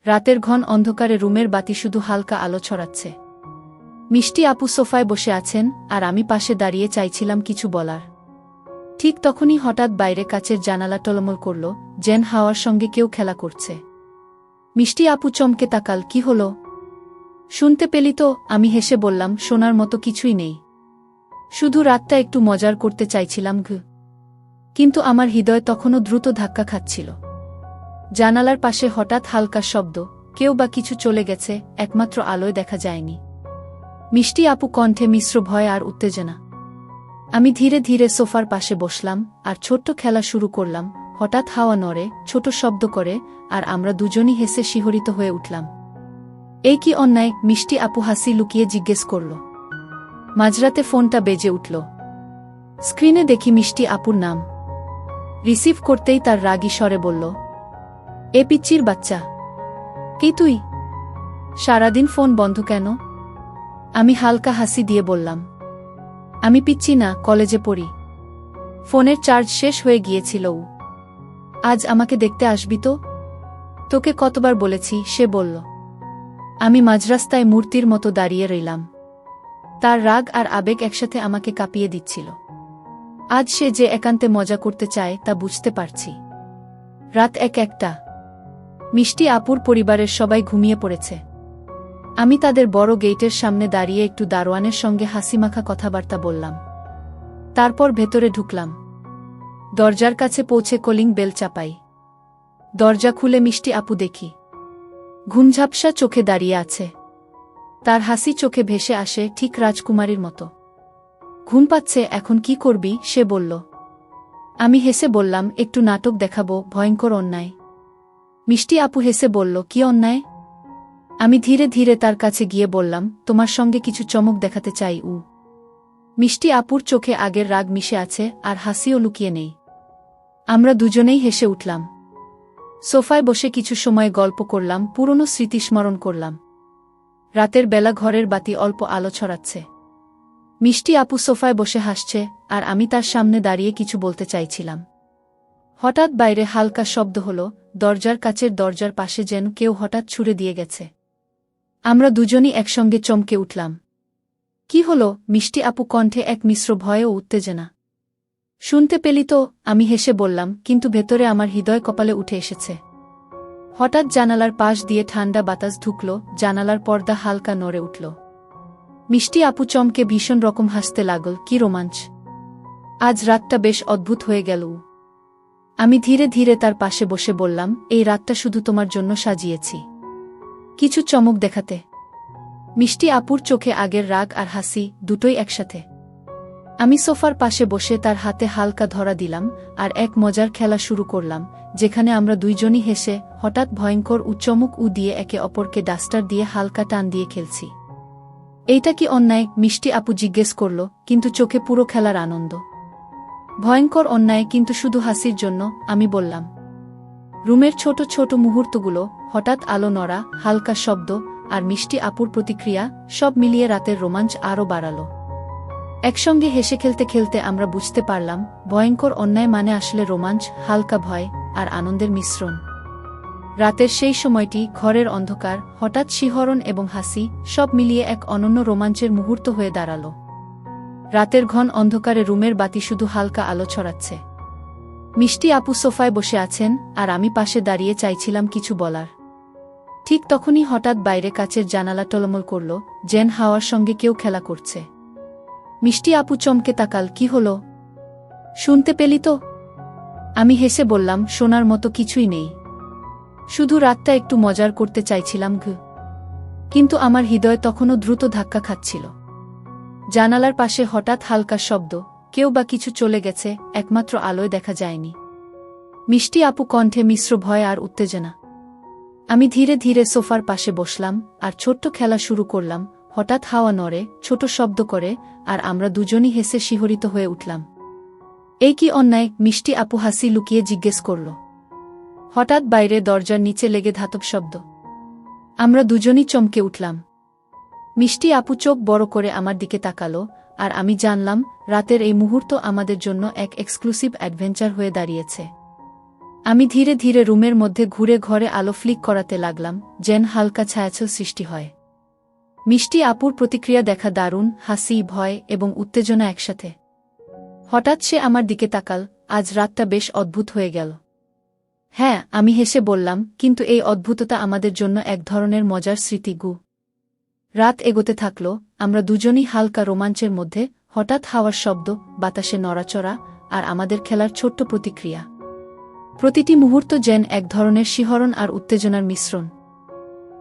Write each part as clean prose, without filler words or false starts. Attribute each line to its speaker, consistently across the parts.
Speaker 1: রাতের ঘন অন্ধকারে রুমের বাতি শুধু হালকা আলো ছড়াচ্ছে। মিষ্টি আপু সোফায় বসে আছেন, আর আমি পাশে দাঁড়িয়ে চাইছিলাম কিছু বলার। ঠিক তখনই হঠাৎ বাইরে কাচের জানালা টলমল করল, যেন হাওয়ার সঙ্গে কেউ খেলা করছে। মিষ্টি আপু চমকে তাকাল, কি হলো? শুনতে পেলি তো? আমি হেসে বললাম, শোনার মতো কিছুই নেই, শুধু রাতটা একটু মজার করতে চাইছিলাম। কিন্তু আমার হৃদয় তখনও দ্রুত ধাক্কা খাচ্ছিল। জানালার পাশে হঠাৎ হালকা শব্দ, কেউ বা কিছু চলে গেছে, একমাত্র আলোয় দেখা যায়নি। মিষ্টি আপু কণ্ঠে মিশ্র ভয় আর উত্তেজনা। আমি ধীরে ধীরে সোফার পাশে বসলাম, আর ছোট্ট খেলা শুরু করলাম। হঠাৎ হাওয়া নড়ে, ছোট শব্দ করে, আর আমরা দুজনই হেসে শিহরিত হয়ে উঠলাম। এই কি অন্যায়? মিষ্টি আপু হাসি লুকিয়ে জিজ্ঞেস করল। মাঝরাতে ফোনটা বেজে উঠল। স্ক্রিনে দেখি মিষ্টি আপুর নাম। রিসিভ করতেই তার রাগী স্বরে বলল, এ পিচ্চির বাচ্চা, কি তুই? সারাদিন ফোন বন্ধ কেন? আমি হালকা হাসি দিয়ে বললাম, আমি পিচ্চি না, কলেজে পড়ি। ফোনের চার্জ শেষ হয়ে গিয়েছিল। আজ আমাকে দেখতে আসবি তো? তোকে কতবার বলেছি? সে বলল। আমি মাঝরাস্তায় মূর্তির মতো দাঁড়িয়ে রইলাম। তার রাগ আর আবেগ একসাথে আমাকে কাঁপিয়ে দিচ্ছিল। আজ সে যে একান্তে মজা করতে চায় তা বুঝতে পারছি। রাত একটা। মিষ্টি আপুর পরিবারের সবাই ঘুমিয়ে পড়েছে। আমি তাদের বড় গেটের সামনে দাঁড়িয়ে একটু দারোয়ানের সঙ্গে হাসিমাখা কথাবার্তা বললাম। তারপর ভেতরে ঢুকলাম। দরজার কাছে পৌঁছে কলিং বেল চাপাই। দরজা খুলে মিষ্টি আপু দেখি ঘুমঝাপসা চোখে দাঁড়িয়ে আছে। তার হাসি চোখে ভেসে আসে, ঠিক রাজকুমারীর মতো। ঘুম পাচ্ছে, এখন কি করবি? সে বলল। আমি হেসে বললাম, একটু নাটক দেখাবো, ভয়ঙ্কর অন্যায়। মিষ্টি আপু হেসে বলল, কি অন্যায়? আমি ধীরে ধীরে তার কাছে গিয়ে বললাম, তোমার সঙ্গে কিছু চমক দেখাতে চাই। মিষ্টি আপুর চোখে আগের রাগ মিশে আছে, আর হাসিও লুকিয়ে নেই। আমরা দুজনেই হেসে উঠলাম। সোফায় বসে কিছু সময় গল্প করলাম, পুরনো স্মৃতি স্মরণ করলাম। রাতের বেলা ঘরের বাতি অল্প আলো ছড়াচ্ছে। মিষ্টি আপু সোফায় বসে হাসছে, আর আমি তার সামনে দাঁড়িয়ে কিছু বলতে চাইছিলাম। হঠাৎ বাইরে হালকা শব্দ হলো, দরজার কাচের দরজার পাশে যেন কেউ হঠাৎ ছুঁড়ে দিয়ে গেছে। আমরা দুজনই একসঙ্গে চমকে উঠলাম। কি হলো? মিষ্টি আপু কণ্ঠে এক মিশ্র ভয় ও উত্তেজনা। শুনতে পেলি তো? আমি হেসে বললাম, কিন্তু ভেতরে আমার হৃদয় কপালে উঠে এসেছে। হঠাৎ জানালার পাশ দিয়ে ঠান্ডা বাতাস ঢুকল, জানালার পর্দা হালকা নড়ে উঠল। মিষ্টি আপু চমকে ভীষণ রকম হাসতে লাগল, কি রোমাঞ্চ! আজ রাতটা বেশ অদ্ভুত হয়ে গেল। আমি ধীরে ধীরে তার পাশে বসে বললাম, এই রাতটা শুধু তোমার জন্য সাজিয়েছি, কিছু চমক দেখাতে। মিষ্টি আপুর চোখে আগের রাগ আর হাসি দুটোই একসাথে। আমি সোফার পাশে বসে তার হাতে হালকা ধরা দিলাম, আর এক মজার খেলা শুরু করলাম, যেখানে আমরা দুইজনই হেসে হঠাৎ ভয়ঙ্কর চমক দিয়ে একে অপরকে ডাস্টার দিয়ে হালকা টান দিয়ে খেলছি। এইটা কি অন্যায়? মিষ্টি আপু জিজ্ঞেস করল, কিন্তু চোখে পুরো খেলার আনন্দ। ভয়ঙ্কর অন্যায়, কিন্তু শুধু হাসির জন্য, আমি বললাম। রুমের ছোট ছোট মুহূর্তগুলো, হঠাৎ আলো নড়া, হালকা শব্দ, আর মিষ্টি আপুর প্রতিক্রিয়া, সব মিলিয়ে রাতের রোমাঞ্চ আরও বাড়াল। একসঙ্গে হেসে খেলতে খেলতে আমরা বুঝতে পারলাম, ভয়ঙ্কর অন্যায় মানে আসলে রোমাঞ্চ, হালকা ভয় আর আনন্দের মিশ্রণ। রাতের সেই সময়টি, ঘরের অন্ধকার, হঠাৎ শিহরণ এবং হাসি, সব মিলিয়ে এক অনন্য রোমাঞ্চের মুহূর্ত হয়ে দাঁড়াল। রাতের ঘন অন্ধকারে রুমের বাতি শুধু হালকা আলো ছড়াচ্ছে। মিষ্টি আপু সোফায় বসে আছেন, আর আমি পাশে দাঁড়িয়ে চাইছিলাম কিছু বলার। ঠিক তখনই হঠাৎ বাইরে কাচের জানালা টলমল করল, যেন হাওয়ার সঙ্গে কেউ খেলা করছে। মিষ্টি আপু চমকে তাকাল, কি হলো? শুনতে পেলি তো? আমি হেসে বললাম, শোনার মতো কিছুই নেই, শুধু রাতটা একটু মজার করতে চাইছিলাম। কিন্তু আমার হৃদয় তখনও দ্রুত ধাক্কা খাচ্ছিল। জানালার পাশে হঠাৎ হালকা শব্দ, কেউ বা কিছু চলে গেছে, একমাত্র আলোয় দেখা যায়নি। মিষ্টি আপু কণ্ঠে মিশ্র ভয় আর উত্তেজনা। আমি ধীরে ধীরে সোফার পাশে বসলাম, আর ছোট্ট খেলা শুরু করলাম। হঠাৎ হাওয়া নড়ে, ছোট শব্দ করে, আর আমরা দুজনই হেসে শিহরিত হয়ে উঠলাম। এই কি অন্যায়? মিষ্টি আপু হাসি লুকিয়ে জিজ্ঞেস করল। হঠাৎ বাইরে দরজার নিচে লেগে ধাতব শব্দ। আমরা দুজনই চমকে উঠলাম। মিষ্টি আপু চোখ বড় করে আমার দিকে তাকালো, আর আমি জানলাম, রাতের এই মুহূর্ত আমাদের জন্য এক এক্সক্লুসিভ অ্যাডভেঞ্চার হয়ে দাঁড়িয়েছে। আমি ধীরে ধীরে রুমের মধ্যে ঘুরে ঘরে আলো ফ্লিক করাতে লাগলাম, যেন হালকা ছায়াছল সৃষ্টি হয়। মিষ্টি আপুর প্রতিক্রিয়া দেখা দারুণ, হাসি, ভয় এবং উত্তেজনা একসাথে। হঠাৎ সে আমার দিকে তাকাল, আজ রাতটা বেশ অদ্ভুত হয়ে গেল। হ্যাঁ, আমি হেসে বললাম, কিন্তু এই অদ্ভুততা আমাদের জন্য এক ধরনের মজার স্মৃতি গু। রাত এগোতে থাকল, আমরা দুজনই হালকা রোমাঞ্চের মধ্যে, হঠাৎ হাওয়ার শব্দ, বাতাসে নড়াচড়া, আর আমাদের খেলার ছোট্ট প্রতিক্রিয়া। প্রতিটি মুহূর্ত যেন এক ধরনের শিহরণ আর উত্তেজনার মিশ্রণ।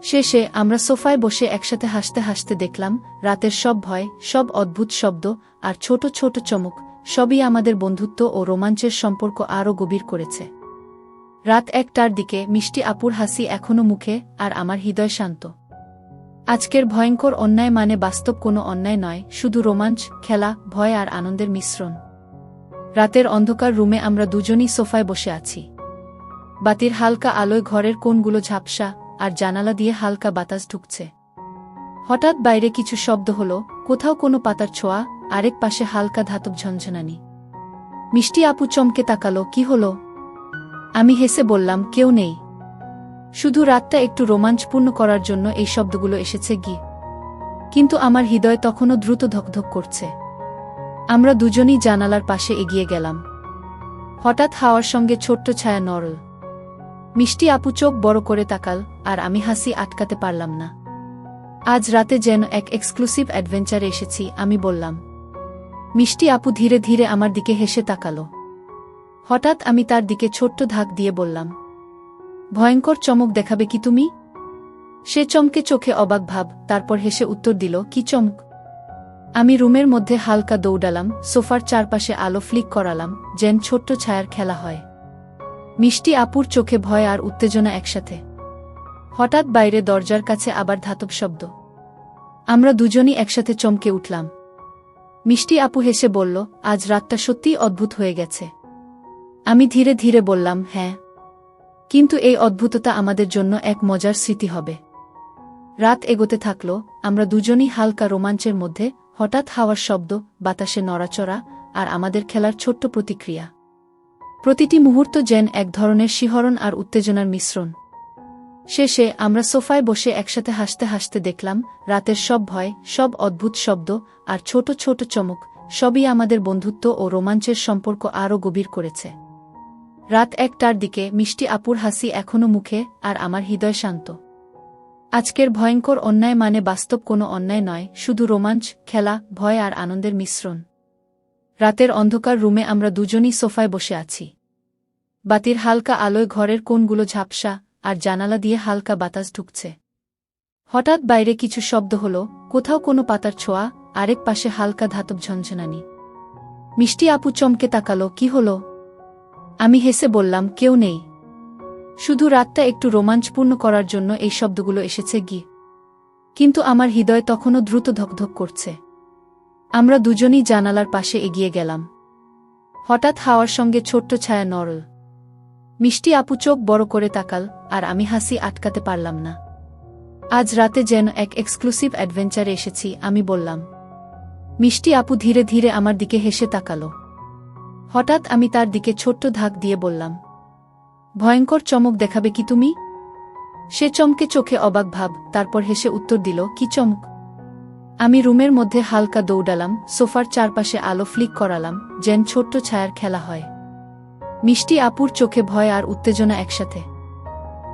Speaker 1: শেষে আমরা সোফায় বসে একসাথে হাসতে হাসতে দেখলাম, রাতের সব ভয়, সব অদ্ভুত শব্দ আর ছোট ছোট চমক, সবই আমাদের বন্ধুত্ব ও রোমাঞ্চের সম্পর্ক আরও গভীর করেছে। রাত 1টার দিকে মিষ্টি আপুর হাসি এখনো মুখে, আর আমার হৃদয় শান্ত। আজকের ভয়ঙ্কর অন্যায় মানে বাস্তব কোনো অন্যায় নয়, শুধু রোমাঞ্চ, খেলা, ভয় আর আনন্দের মিশ্রণ। রাতের অন্ধকার রুমে আমরা দুজনই সোফায় বসে আছি। বাতির হালকা আলোয় ঘরের কোণগুলো ঝাপসা, আর জানালা দিয়ে হালকা বাতাস ঢুকছে। হঠাৎ বাইরে কিছু শব্দ হলো, কোথাও কোনো পাতার ছোঁয়া, আরেক পাশে হালকা ধাতব ঝনঝনানি। মিষ্টি আপু চমকে তাকালো, কি হলো? আমি হেসে বললাম, কেউ নেই। শুধু রাতটা একটু রোমাঞ্চপূর্ণ করার জন্য এই শব্দগুলো এসেছে গি। কিন্তু আমার হৃদয় তখনও দ্রুত ধকধক করছে। আমরা দুজনই জানালার পাশে এগিয়ে গেলাম। হঠাৎ হাওয়ার সঙ্গে ছোট্ট ছায়া নড়ল। মিষ্টি আপু চোখ বড় করে তাকাল, আর আমি হাসি আটকাতে পারলাম না। আজ রাতে যেন এক এক্সক্লুসিভ অ্যাডভেঞ্চারে এসেছি, আমি বললাম। মিষ্টি আপু ধীরে ধীরে আমার দিকে হেসে তাকালো। হঠাৎ আমি তার দিকে ছোট্ট ধাক দিয়ে বললাম, ভয়ঙ্কর চমক দেখাবে কি তুমি? সে চমকে চোখে অবাক ভাব, তারপর হেসে উত্তর দিল, কি চমক? আমি রুমের মধ্যে হালকা দৌড়ালাম, সোফার চারপাশে আলো ফ্লিক করালাম, যেন ছোট্ট ছায়ার খেলা হয়। মিষ্টি আপুর চোখে ভয় আর উত্তেজনা একসাথে। হঠাৎ বাইরে দরজার কাছে আবার ধাতব শব্দ। আমরা দুজনই একসাথে চমকে উঠলাম। মিষ্টি আপু হেসে বলল, আজ রাতটা সত্যিই অদ্ভুত হয়ে গেছে। আমি ধীরে ধীরে বললাম, হ্যাঁ, কিন্তু এই অদ্ভুততা আমাদের জন্য এক মজার স্মৃতি হবে। রাত এগোতে থাকল, আমরা দুজনই হালকা রোমাঞ্চের মধ্যে, হঠাৎ হাওয়ার শব্দ, বাতাসে নড়াচড়া, আর আমাদের খেলার ছোট্ট প্রতিক্রিয়া। প্রতিটি মুহূর্ত যেন এক ধরনের শিহরণ আর উত্তেজনার মিশ্রণ। শেষে আমরা সোফায় বসে একসাথে হাসতে হাসতে দেখলাম, রাতের সব ভয়, সব অদ্ভুত শব্দ আর ছোট ছোট চমক, সবই আমাদের বন্ধুত্ব ও রোমাঞ্চের সম্পর্ক আরও গভীর করেছে। রাত 1টার দিকে মিষ্টি আপুর হাসি এখনো মুখে, আর আমার হৃদয় শান্ত। আজকের ভয়ঙ্কর অন্যায় মানে বাস্তব কোনো অন্যায় নয়, শুধু রোমাঞ্চ, খেলা, ভয় আর আনন্দের মিশ্রণ। রাতের অন্ধকার রুমে আমরা দুজনই সোফায় বসে আছি। বাতির হালকা আলোয় ঘরের কোণগুলো ঝাপসা, আর জানালা দিয়ে হালকা বাতাস ঢুকছে। হঠাৎ বাইরে কিছু শব্দ হলো, কোথাও কোনো পাতার ছোঁয়া, আরেক পাশে হালকা ধাতব ঝনঝনানি। মিষ্টি আপু চমকে তাকালো, কি হলো? আমি হেসে বললাম, কেউ নেই। শুধু রাতটা একটু রোমাঞ্চপূর্ণ করার জন্য এই শব্দগুলো এসেছে গি। কিন্তু আমার হৃদয় তখনও দ্রুত ধকধক করছে। আমরা দুজনই জানালার পাশে এগিয়ে গেলাম। হঠাৎ হাওয়ার সঙ্গে ছোট্ট ছায়া নড়ল। মিষ্টি আপু চোখ বড় করে তাকাল, আর আমি হাসি আটকাতে পারলাম না। আজ রাতে যেন এক এক্সক্লুসিভ অ্যাডভেঞ্চারে এসেছি, আমি বললাম। মিষ্টি আপু ধীরে ধীরে আমার দিকে হেসে তাকালো। হঠাৎ আমি তার দিকে ছোট্ট ধাক দিয়ে বললাম, ভয়ঙ্কর চমক দেখাবে কি তুমি? সে চমকে চোখে অবাক ভাব, তারপর হেসে উত্তর দিল, কি চমক? আমি রুমের মধ্যে হালকা দৌড়ালাম, সোফার চারপাশে আলো ফ্লিক করালাম, যেন ছোট্ট ছায়ার খেলা হয়। মিষ্টি আপুর চোখে ভয় আর উত্তেজনা একসাথে।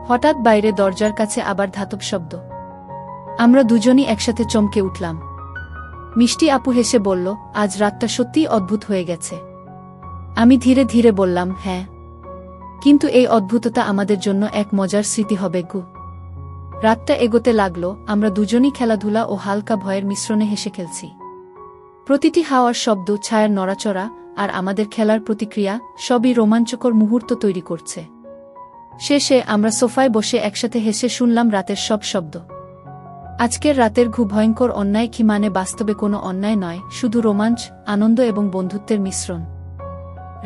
Speaker 1: হঠাৎ বাইরে দরজার কাছে আবার ধাতব শব্দ। আমরা দুজনই একসাথে চমকে উঠলাম। মিষ্টি আপু হেসে বলল, আজ রাতটা সত্যিই অদ্ভুত হয়ে গেছে। আমি ধীরে ধীরে বললাম, হ্যাঁ, কিন্তু এই অদ্ভুততা আমাদের জন্য এক মজার স্মৃতি হবে গু। রাতটা এগোতে লাগলো, আমরা দুজনই খেলাধুলা ও হালকা ভয়ের মিশ্রণে হেসে খেলছি। প্রতিটি হাওয়ার শব্দ, ছায়ার নড়াচড়া আর আমাদের খেলার প্রতিক্রিয়া, সবই রোমাঞ্চকর মুহূর্ত তৈরি করছে। শেষে আমরা সোফায় বসে একসাথে হেসে শুনলাম রাতের সব শব্দ। আজকের রাতের ভয়ঙ্কর অন্যায় কি মানে বাস্তবে কোনো অন্যায় নয়, শুধু রোমাঞ্চ, আনন্দ এবং বন্ধুত্বের মিশ্রণ।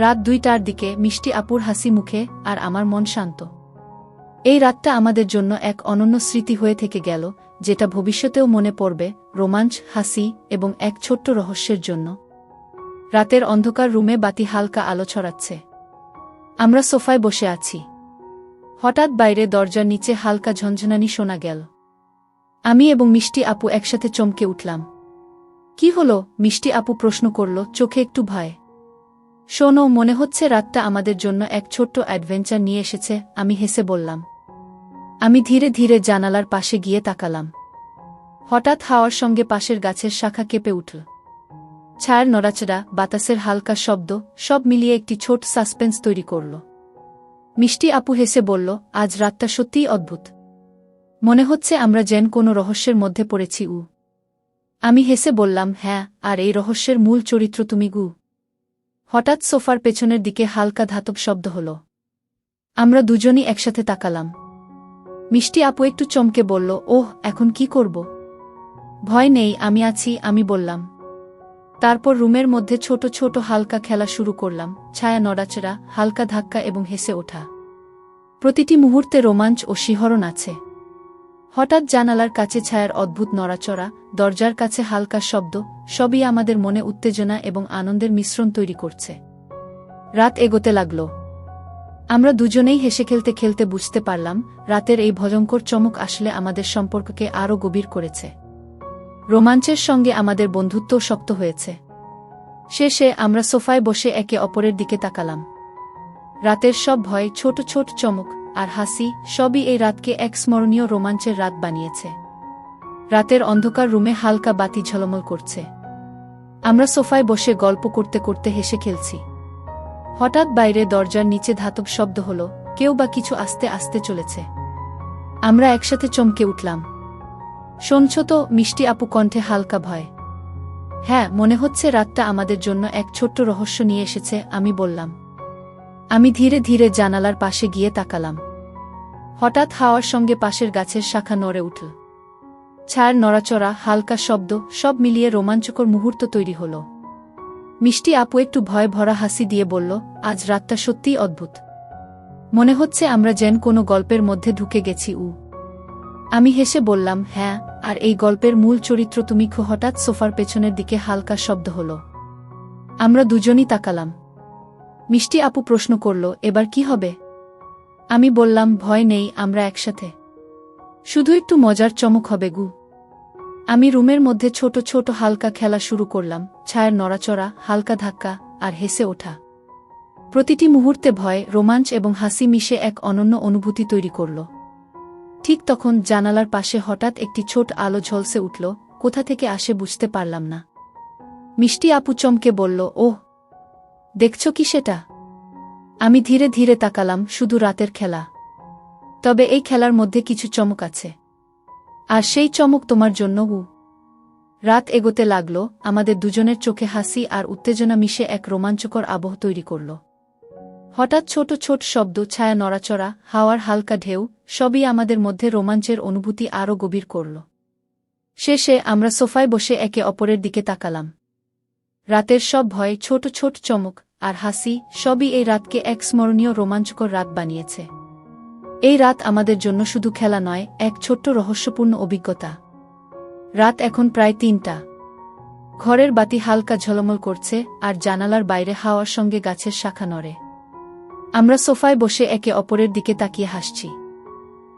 Speaker 1: রাত 2টার দিকে মিষ্টি আপুর হাসি মুখে, আর আমার মন শান্ত। এই রাতটা আমাদের জন্য এক অনন্য স্মৃতি হয়ে থেকে গেল, যেটা ভবিষ্যতেও মনে পড়বে, রোমাঞ্চ, হাসি এবং এক ছোট্ট রহস্যের জন্য। রাতের অন্ধকার রুমে বাতি হালকা আলো ছড়াচ্ছে। আমরা সোফায় বসে আছি। হঠাৎ বাইরে দরজার নিচে হালকা ঝনঝনানি শোনা গেল। আমি এবং মিষ্টি আপু একসাথে চমকে উঠলাম। কি হলো? মিষ্টি আপু প্রশ্ন করল, চোখে একটু ভয়। শোনো, মনে হচ্ছে রাতটা আমাদের জন্য এক ছোট্ট অ্যাডভেঞ্চার নিয়ে এসেছে, আমি হেসে বললাম। আমি ধীরে ধীরে জানালার পাশে গিয়ে তাকালাম। হঠাৎ হাওয়ার সঙ্গে পাশের গাছের শাখা কেঁপে উঠল। ছায়ার নড়াচড়া, বাতাসের হালকা শব্দ, সব মিলিয়ে একটি ছোট সাসপেন্স তৈরি করল। মিষ্টি আপু হেসে বলল, আজ রাতটা সত্যিই অদ্ভুত। মনে হচ্ছে আমরা যেন কোনো রহস্যের মধ্যে পড়েছি। আমি হেসে বললাম, হ্যাঁ, আর এই রহস্যের মূল চরিত্র তুমি। হঠাৎ সোফার পেছনের দিকে হালকা ধাতব শব্দ হল। আমরা দুজনই একসাথে তাকালাম। মিষ্টি আপু একটু চমকে বলল, ওহ, এখন কি করব? ভয় নেই, আমি আছি, আমি বললাম। তারপর রুমের মধ্যে ছোট ছোট হালকা খেলা শুরু করলাম, ছায়া নড়াচড়া, হালকা ধাক্কা এবং হেসে ওঠা। প্রতিটি মুহূর্তে রোমাঞ্চ ও শিহরণ আছে। হঠাৎ জানালার কাছে ছায়ার অদ্ভুত নড়াচড়া, দরজার কাছে হালকা শব্দ, সবই আমাদের মনে উত্তেজনা এবং আনন্দের মিশ্রণ তৈরি করছে। রাত এগোতে লাগল। আমরা দুজনেই হেসে খেলতে খেলতে বুঝতে পারলাম, রাতের এই ভয়ঙ্কর চমক আসলে আমাদের সম্পর্ককে আরও গভীর করেছে। রোমাঞ্চের সঙ্গে আমাদের বন্ধুত্বও শক্ত হয়েছে। শেষে আমরা সোফায় বসে একে অপরের দিকে তাকালাম। রাতের সব ভয়, ছোট ছোট চমক আর হাসি, সবই এই রাতকে এক স্মরণীয় রোমাঞ্চের রাত বানিয়েছে। রাতের অন্ধকার রুমে হালকা বাতি ঝলমল করছে। আমরা সোফায় বসে গল্প করতে করতে হেসে খেলছি। হঠাৎ বাইরে দরজার নিচে ধাতব শব্দ হল, কেউ বা কিছু আস্তে আস্তে চলেছে। আমরা একসাথে চমকে উঠলাম। শুনছ তো? মিষ্টি আপু কণ্ঠে হালকা ভয়। হ্যাঁ, মনে হচ্ছে রাতটা আমাদের জন্য এক ছোট্ট রহস্য নিয়ে এসেছে, আমি বললাম। আমি ধীরে ধীরে জানালার পাশে গিয়ে তাকালাম। হঠাৎ হাওয়ার সঙ্গে পাশের গাছের শাখা নড়ে উঠল। ছায়ার নড়াচড়া, হালকা শব্দ, সব মিলিয়ে রোমাঞ্চকর মুহূর্ত তৈরি হল। মিষ্টি আপু একটু ভয় ভরা হাসি দিয়ে বলল, আজ রাতটা সত্যিই অদ্ভুত। মনে হচ্ছে আমরা যেন কোনো গল্পের মধ্যে ঢুকে গেছি। আমি হেসে বললাম, হ্যাঁ, আর এই গল্পের মূল চরিত্র তুমি। হঠাৎ সোফার পেছনের দিকে হালকা শব্দ হল। আমরা দুজনই তাকালাম। মিষ্টি আপু প্রশ্ন করল, এবার কি হবে? আমি বললাম, ভয় নেই, আমরা একসাথে। শুধু একটু মজার চমক হবে। আমি রুমের মধ্যে ছোট ছোট হালকা খেলা শুরু করলাম, ছায়ার নড়াচড়া, হালকা ধাক্কা আর হেসে ওঠা। প্রতিটি মুহূর্তে ভয়, রোমাঞ্চ এবং হাসি মিশে এক অনন্য অনুভূতি তৈরি করল। ঠিক তখন জানালার পাশে হঠাৎ একটি ছোট আলো ঝলসে উঠল, কোথা থেকে আসে বুঝতে পারলাম না। মিষ্টি আপু চমকে বলল, ওহ, দেখছ কি সেটা? আমি ধীরে ধীরে তাকালাম, শুধু রাতের খেলা। তবে এই খেলার মধ্যে কিছু চমক আছে। আর সেই চমক তোমার জন্য। রাত এগোতে লাগল, আমাদের দুজনের চোখে হাসি আর উত্তেজনা মিশে এক রোমাঞ্চকর আবহ তৈরি করল। হঠাৎ ছোট ছোট শব্দ, ছায়া নড়াচড়া, হাওয়ার হালকা ঢেউ, সবই আমাদের মধ্যে রোমাঞ্চের অনুভূতি আরও গভীর করল। শেষে আমরা সোফায় বসে একে অপরের দিকে তাকালাম। রাতের সব ভয়, ছোট ছোট চমক আর হাসি, সবই এই রাতকে এক স্মরণীয় রোমাঞ্চকর রাত বানিয়েছে। এই রাত আমাদের জন্য শুধু খেলা নয়, এক ছোট্ট রহস্যপূর্ণ অভিজ্ঞতা। রাত এখন প্রায় ৩টা। ঘরের বাতি হালকা ঝলমল করছে আর জানালার বাইরে হাওয়ার সঙ্গে গাছের শাখা নড়ে। আমরা সোফায় বসে একে অপরের দিকে তাকিয়ে হাসছি।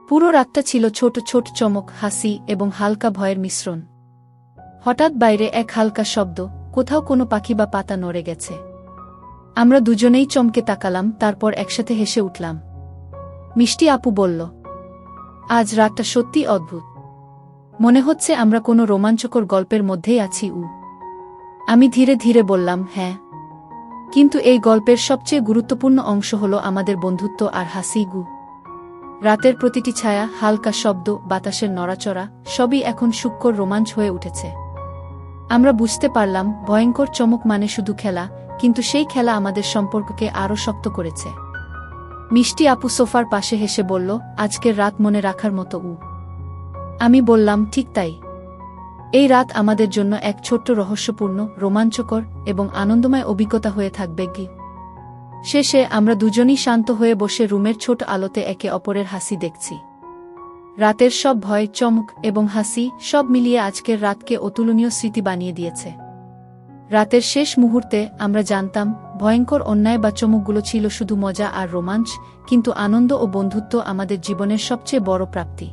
Speaker 1: পুরো রাতটা ছিল ছোট ছোট চমক, হাসি এবং হালকা ভয়ের মিশ্রণ। হঠাৎ বাইরে এক হালকা শব্দ, কোথাও কোনো পাখি বা পাতা নড়ে গেছে। আমরা দুজনেই চমকে তাকালাম, তারপর একসাথে হেসে উঠলাম। মিষ্টি আপু বলল, আজ রাতটা সত্যি অদ্ভুত। মনে হচ্ছে আমরা কোনো রোমাঞ্চকর গল্পের মধ্যেই আছি। আমি ধীরে ধীরে বললাম, হ্যাঁ, কিন্তু এই গল্পের সবচেয়ে গুরুত্বপূর্ণ অংশ হল আমাদের বন্ধুত্ব আর হাসি। রাতের প্রতিটি ছায়া, হালকা শব্দ, বাতাসের নড়াচড়া, সবই এখন সূক্ষ্ম রোমাঞ্চ হয়ে উঠেছে। আমরা বুঝতে পারলাম, ভয়ঙ্কর চমক মানে শুধু খেলা, কিন্তু সেই খেলা আমাদের সম্পর্ককে আরও শক্ত করেছে। মিষ্টি আপু সোফার পাশে হেসে বলল, আজকের রাত মনে রাখার মতো। আমি বললাম, ঠিক তাই। এই রাত আমাদের জন্য এক ছোট্ট রহস্যপূর্ণ, রোমাঞ্চকর এবং আনন্দময় অভিজ্ঞতা হয়ে থাকবে। শেষে আমরা দুজনই শান্ত হয়ে বসে রুমের ছোট আলোতে একে অপরের হাসি দেখছি। রাতের সব ভয়, চমক এবং হাসি, সব মিলিয়ে আজকের রাতকে অতুলনীয় স্মৃতি বানিয়ে দিয়েছে। রাতের শেষ মুহূর্তে আমরা জানতাম, ভয়ঙ্কর অন্যায় বা চমকগুলো ছিল শুধু মজা আর রোমাঞ্চ, কিন্তু আনন্দ ও বন্ধুত্ব আমাদের জীবনের সবচেয়ে বড় প্রাপ্তি।